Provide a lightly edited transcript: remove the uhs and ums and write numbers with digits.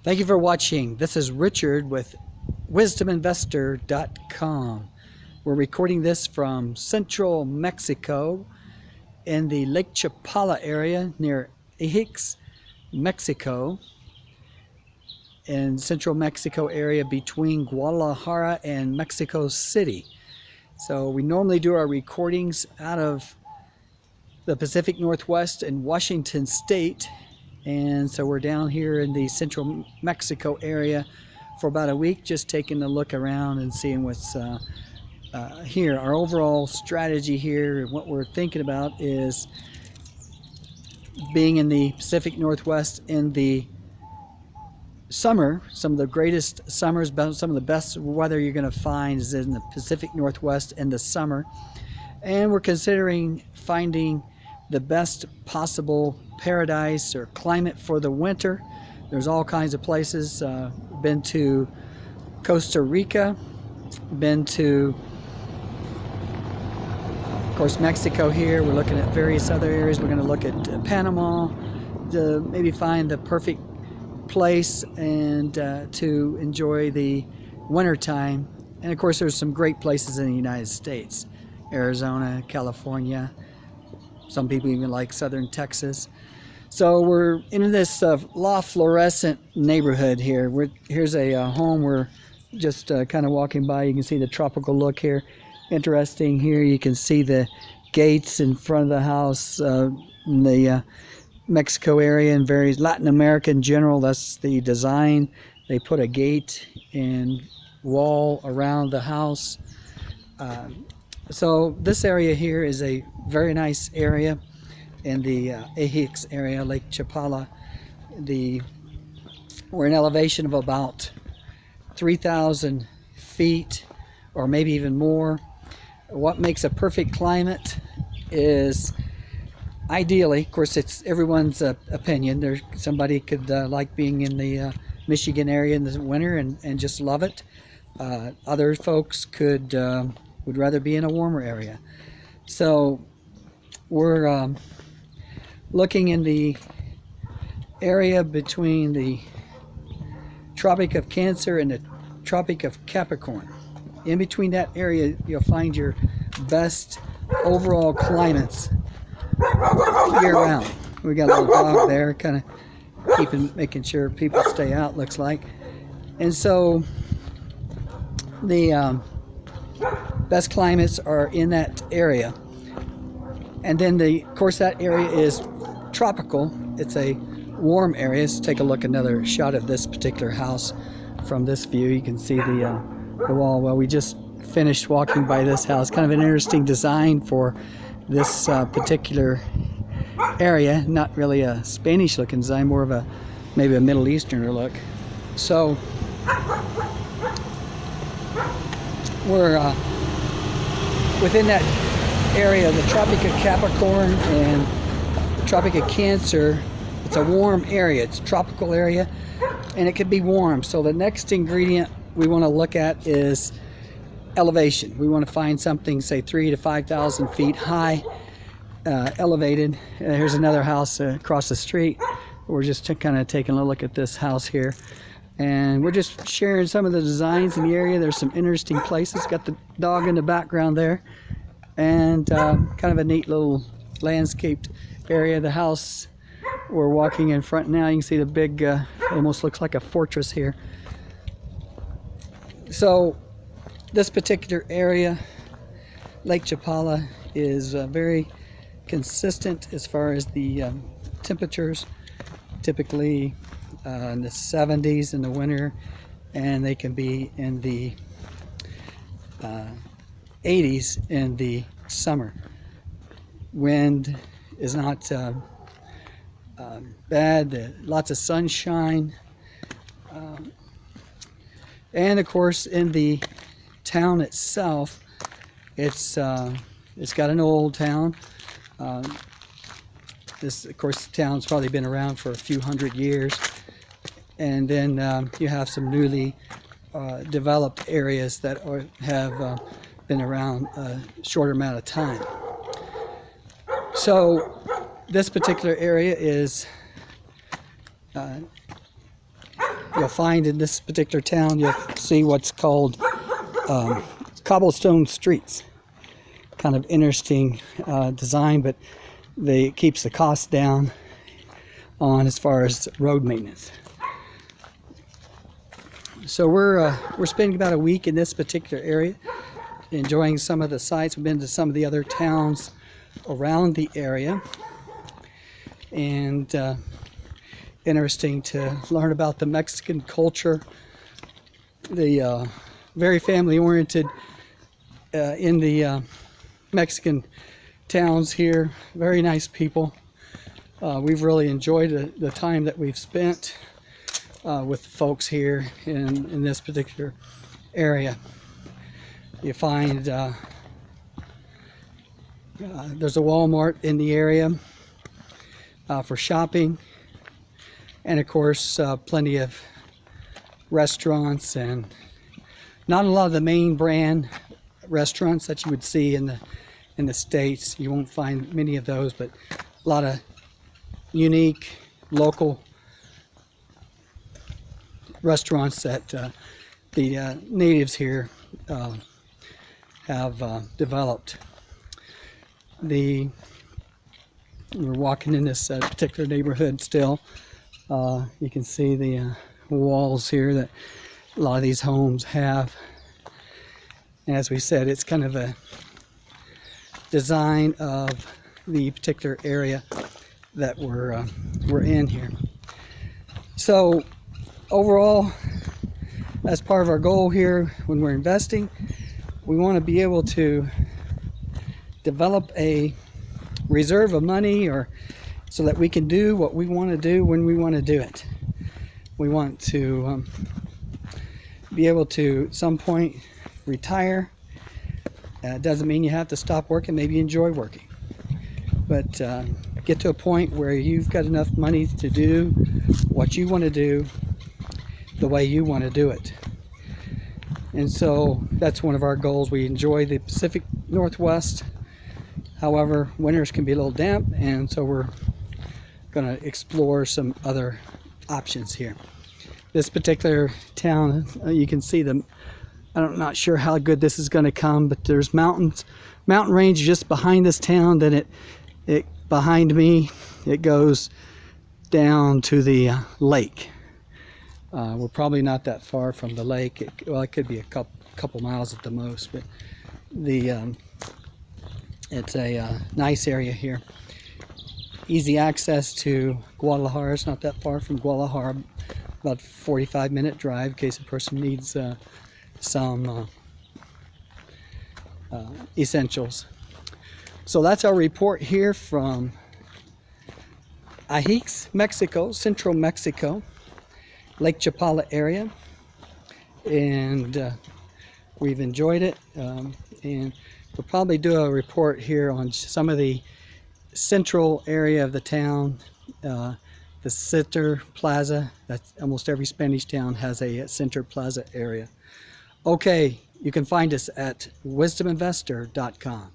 Thank you for watching. This is Richard with thewisdominvestor.com. We're recording this from central Mexico in the Lake Chapala area near Ajijic, Mexico, in central Mexico area between Guadalajara and Mexico City. So we normally do our recordings out of the Pacific Northwest and Washington State. And so we're down here in the central Mexico area for about a week, just taking a look around and seeing what's here. Our overall strategy here, what we're thinking about, is being in the Pacific Northwest in the summer. Some of the greatest summers, some of the best weather you're going to find is in the Pacific Northwest in the summer. And we're considering finding the best possible paradise or climate for the winter. There's all kinds of places. Been to Costa Rica, been to, of course, Mexico here. We're looking at various other areas. We're going to look at Panama to maybe find the perfect place and to enjoy the winter time. And of course, there's some great places in the United States: Arizona, California. Some people even like southern Texas. So we're in this La Florescent neighborhood here. Here's a home. We're just kind of walking by. You can see the tropical look here. Interesting here. You can see the gates in front of the house. In the Mexico area and various Latin America in general, that's the design. They put a gate and wall around the house. So this area here is a very nice area in the Ajijic area, Lake Chapala. We're in elevation of about 3,000 feet or maybe even more. What makes a perfect climate is, ideally, of course, it's everyone's opinion. Somebody could like being in the Michigan area in the winter and just love it. Other folks would rather be in a warmer area. So we're looking in the area between the Tropic of Cancer and the Tropic of Capricorn. In between that area, you'll find your best overall climates year-round. We got a little dog there, kind of making sure people stay out, looks like. And so the best climates are in that area. And then of course that area is tropical. It's a warm area. Let's take a look, another shot of this particular house from this view. You can see the wall. Well, we just finished walking by this house. Kind of an interesting design for this particular area. Not really a Spanish looking design, more of maybe a Middle Easterner look. So we're within that area, the Tropic of Capricorn and the Tropic of Cancer. It's a warm area. It's a tropical area, and it can be warm. So the next ingredient we want to look at is elevation. We want to find something, say, 3,000 to 5,000 feet high, elevated. Here's another house across the street. We're just kind of taking a look at this house here, and we're just sharing some of the designs in the area. There's some interesting places. Got the dog in the background there, and kind of a neat little landscaped area. The house we're walking in front now, you can see the big, almost looks like a fortress here. So this particular area, Lake Chapala, is very consistent as far as the temperatures. Typically in the 70s in the winter, and they can be in the 80s in the summer. Wind is not bad, lots of sunshine, and of course in the town itself, it's got an old town. This, of course, the town's probably been around for a few hundred years, and then you have some newly developed areas that have been around a shorter amount of time. So this particular area is you'll find in this particular town, you'll see what's called cobblestone streets. Kind of interesting design, but it keeps the cost down on as far as road maintenance. So we're spending about a week in this particular area, enjoying some of the sights. We've been to some of the other towns around the area, and interesting to learn about the Mexican culture, the very family-oriented in the Mexican towns here. Very nice people. We've really enjoyed the time that we've spent with the folks here in this particular area. You find there's a Walmart in the area for shopping, and of course plenty of restaurants, and not a lot of the main brand restaurants that you would see in the States. You won't find many of those, but a lot of unique local restaurants that the natives here have developed. We're walking in this particular neighborhood still. You can see the walls here that a lot of these homes have. And as we said, it's kind of a design of the particular area that we're in here. So overall, as part of our goal here when we're investing, we want to be able to develop a reserve of money, or so that we can do what we want to do when we want to do it. We want to be able to at some point retire. It doesn't mean you have to stop working. Maybe enjoy working, but get to a point where you've got enough money to do what you want to do the way you want to do it. And so that's one of our goals. We enjoy the Pacific Northwest. However, winters can be a little damp, and so we're going to explore some other options here. This particular town, you can see them. I'm not sure how good this is going to come, but there's mountain range just behind this town. Then it behind me, it goes down to the lake. We're probably not that far from the lake. It could be a couple miles at the most, but it's a nice area here. Easy access to Guadalajara. It's not that far from Guadalajara. About a 45-minute drive in case a person needs some essentials. So that's our report here from Ajijic, Mexico, central Mexico, Lake Chapala area, and we've enjoyed it, and we'll probably do a report here on some of the central area of the town, the center plaza. That's almost every Spanish town has a center plaza area. Okay, you can find us at thewisdominvestor.com.